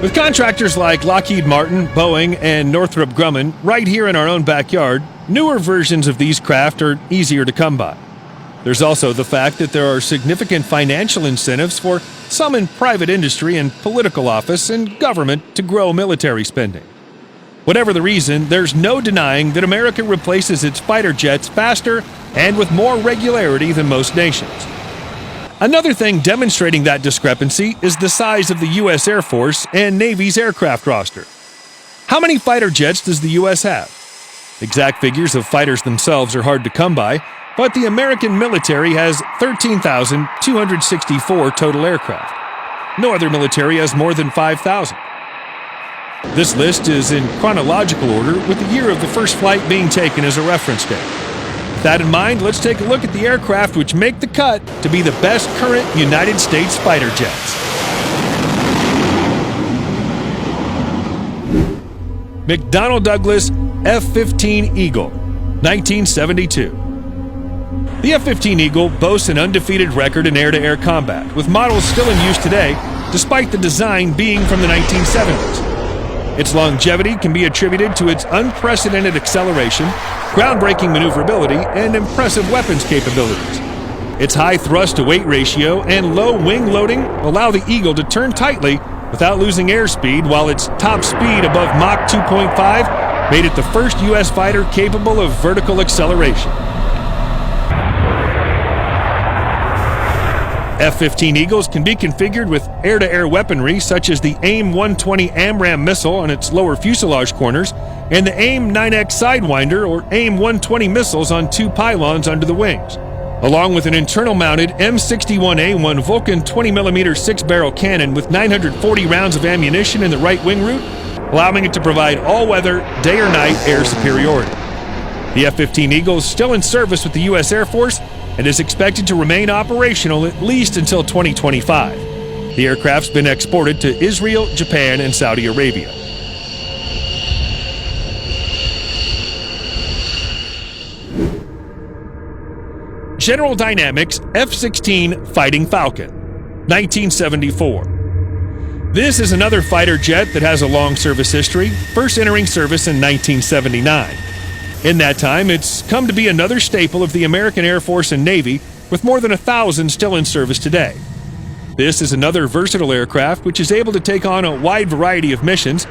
With contractors like Lockheed Martin, Boeing, and Northrop Grumman right here in our own backyard, newer versions of these craft are easier to come by. There's also the fact that there are significant financial incentives for some in private industry and political office and government to grow military spending. Whatever the reason, there's no denying that America replaces its fighter jets faster and with more regularity than most nations. Another thing demonstrating that discrepancy is the size of the U.S. Air Force and Navy's aircraft roster. How many fighter jets does the U.S. have? Exact figures of fighters themselves are hard to come by, but the American military has 13,264 total aircraft. No other military has more than 5,000. This list is in chronological order, with the year of the first flight being taken as a reference date. With that in mind, let's take a look at the aircraft which make the cut to be the best current United States fighter jets. McDonnell Douglas F-15 Eagle, 1972. The F-15 Eagle boasts an undefeated record in air-to-air combat, with models still in use today, despite the design being from the 1970s. Its longevity can be attributed to its unprecedented acceleration, groundbreaking maneuverability, and impressive weapons capabilities. Its high thrust-to-weight ratio and low wing loading allow the Eagle to turn tightly without losing airspeed, while its top speed above Mach 2.5 made it the first U.S. fighter capable of vertical acceleration. F-15 Eagles can be configured with air-to-air weaponry such as the AIM-120 AMRAAM missile on its lower fuselage corners and the AIM-9X Sidewinder or AIM-120 missiles on two pylons under the wings, along with an internal-mounted M61A1 Vulcan 20mm 6-barrel cannon with 940 rounds of ammunition in the right wing root, allowing it to provide all-weather, day or night air superiority. The F-15 Eagle is still in service with the U.S. Air Force and is expected to remain operational at least until 2025. The aircraft's been exported to Israel, Japan, and Saudi Arabia. General Dynamics F-16 Fighting Falcon, 1974. This is another fighter jet that has a long service history, first entering service in 1979. In that time, it's come to be another staple of the American Air Force and Navy, with more than 1,000 still in service today. This is another versatile aircraft which is able to take on a wide variety of missions.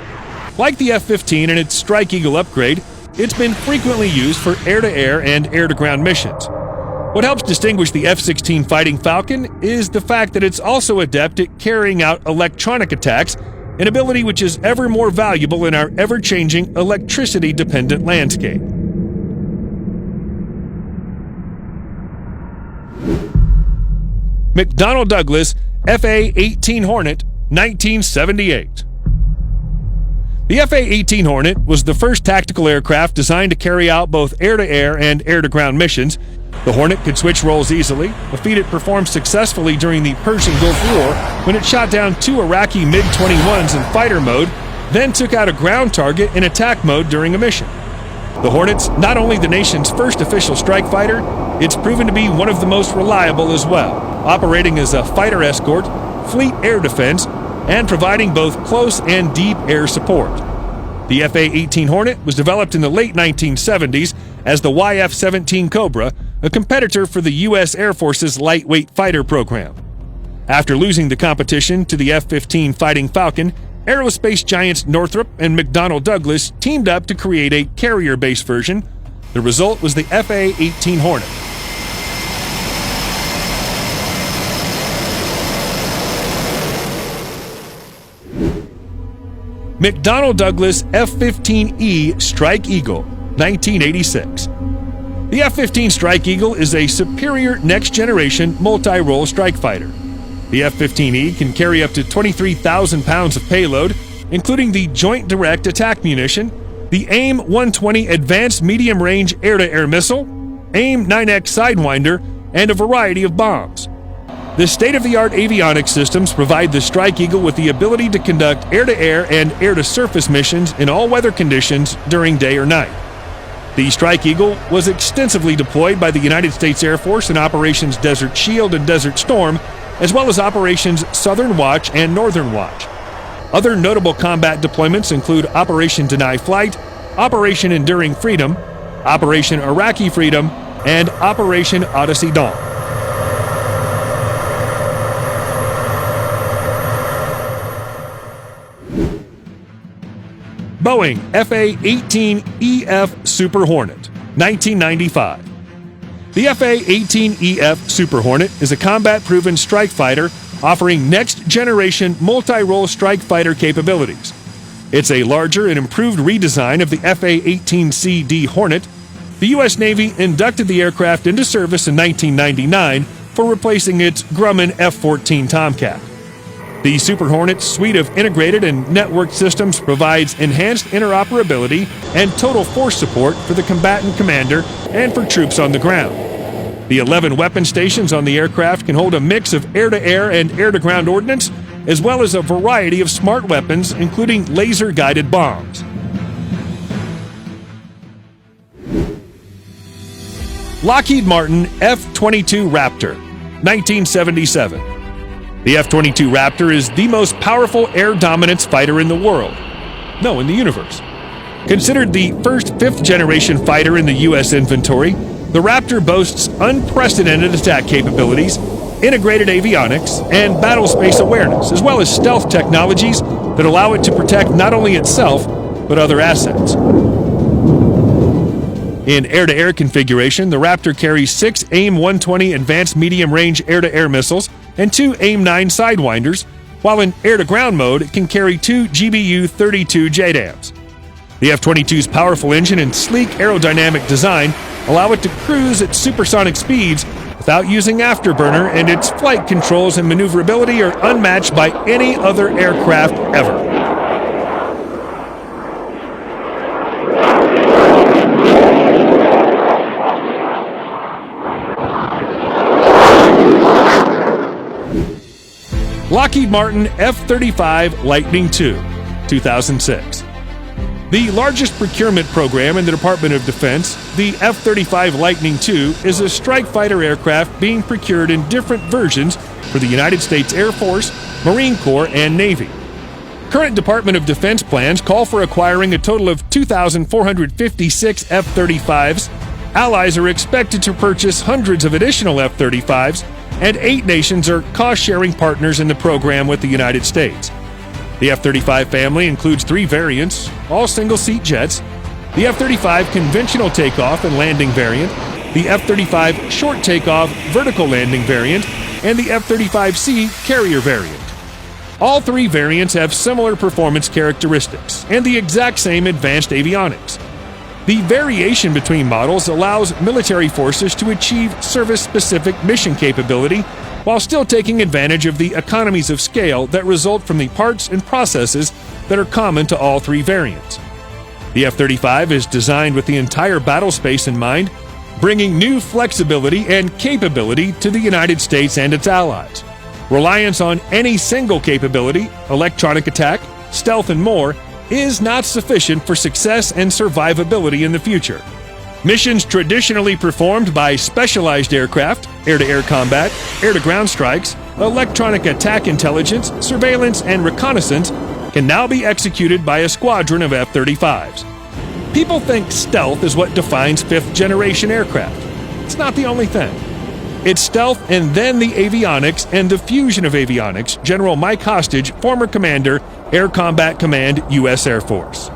Like the F-15 and its Strike Eagle upgrade, it's been frequently used for air-to-air and air-to-ground missions. What helps distinguish the F-16 Fighting Falcon is the fact that it's also adept at carrying out electronic attacks, an ability which is ever more valuable in our ever-changing electricity-dependent landscape. McDonnell Douglas FA-18 Hornet, 1978. The FA-18 Hornet was the first tactical aircraft designed to carry out both air-to-air and air-to-ground missions. The Hornet could switch roles easily, a feat it performed successfully during the Persian Gulf War when it shot down two Iraqi MiG-21s in fighter mode, then took out a ground target in attack mode during a mission. The Hornet's not only the nation's first official strike fighter, it's proven to be one of the most reliable as well, operating as a fighter escort, fleet air defense, and providing both close and deep air support. The FA-18 Hornet was developed in the late 1970s as the YF-17 Cobra, a competitor for the U.S. Air Force's lightweight fighter program. After losing the competition to the F-15 Fighting Falcon, aerospace giants Northrop and McDonnell Douglas teamed up to create a carrier-based version. The result was the FA-18 Hornet. McDonnell Douglas F-15E Strike Eagle, 1986. The F-15 Strike Eagle is a superior next-generation multi-role strike fighter. The F-15E can carry up to 23,000 pounds of payload, including the Joint Direct Attack Munition, the AIM-120 Advanced Medium-Range Air-to-Air Missile, AIM-9X Sidewinder, and a variety of bombs. The state-of-the-art avionics systems provide the Strike Eagle with the ability to conduct air-to-air and air-to-surface missions in all weather conditions during day or night. The Strike Eagle was extensively deployed by the United States Air Force in Operations Desert Shield and Desert Storm, as well as Operations Southern Watch and Northern Watch. Other notable combat deployments include Operation Deny Flight, Operation Enduring Freedom, Operation Iraqi Freedom, and Operation Odyssey Dawn. Boeing FA-18EF Super Hornet, 1995. The FA-18EF Super Hornet is a combat-proven strike fighter offering next-generation multi-role strike fighter capabilities. It's a larger and improved redesign of the FA-18CD Hornet. The U.S. Navy inducted the aircraft into service in 1999 for replacing its Grumman F-14 Tomcat. The Super Hornet's suite of integrated and networked systems provides enhanced interoperability and total force support for the combatant commander and for troops on the ground. The 11 weapon stations on the aircraft can hold a mix of air-to-air and air-to-ground ordnance, as well as a variety of smart weapons, including laser-guided bombs. Lockheed Martin F-22 Raptor, 1977. The F-22 Raptor is the most powerful air dominance fighter in the world. No, in the universe. Considered the first fifth-generation fighter in the U.S. inventory, the Raptor boasts unprecedented attack capabilities, integrated avionics, and battle space awareness, as well as stealth technologies that allow it to protect not only itself, but other assets. In air-to-air configuration, the Raptor carries 6 AIM-120 advanced medium-range air-to-air missiles and 2 AIM-9 Sidewinders, while in air-to-ground mode it can carry 2 GBU-32 JDAMs. The F-22's powerful engine and sleek aerodynamic design allow it to cruise at supersonic speeds without using afterburner, and its flight controls and maneuverability are unmatched by any other aircraft ever. Lockheed Martin F-35 Lightning II, 2006. The largest procurement program in the Department of Defense, the F-35 Lightning II is a strike fighter aircraft being procured in different versions for the United States Air Force, Marine Corps, and Navy. Current Department of Defense plans call for acquiring a total of 2,456 F-35s. Allies are expected to purchase hundreds of additional F-35s, and 8 nations are cost-sharing partners in the program with the United States. The F-35 family includes 3 variants, all single-seat jets: the F-35 conventional takeoff and landing variant, the F-35 short takeoff vertical landing variant, and the F-35C carrier variant. All 3 variants have similar performance characteristics and the exact same advanced avionics. The variation between models allows military forces to achieve service-specific mission capability while still taking advantage of the economies of scale that result from the parts and processes that are common to all 3 variants. The F-35 is designed with the entire battle space in mind, bringing new flexibility and capability to the United States and its allies. Reliance on any single capability, electronic attack, stealth, and more, is not sufficient for success and survivability in the future. Missions traditionally performed by specialized aircraft, air-to-air combat, air-to-ground strikes, electronic attack intelligence, surveillance, and reconnaissance can now be executed by a squadron of F-35s. People think stealth is what defines fifth-generation aircraft. It's not the only thing. It's stealth and then the avionics and the fusion of avionics, General Mike Hostage, former commander, Air Combat Command, U.S. Air Force.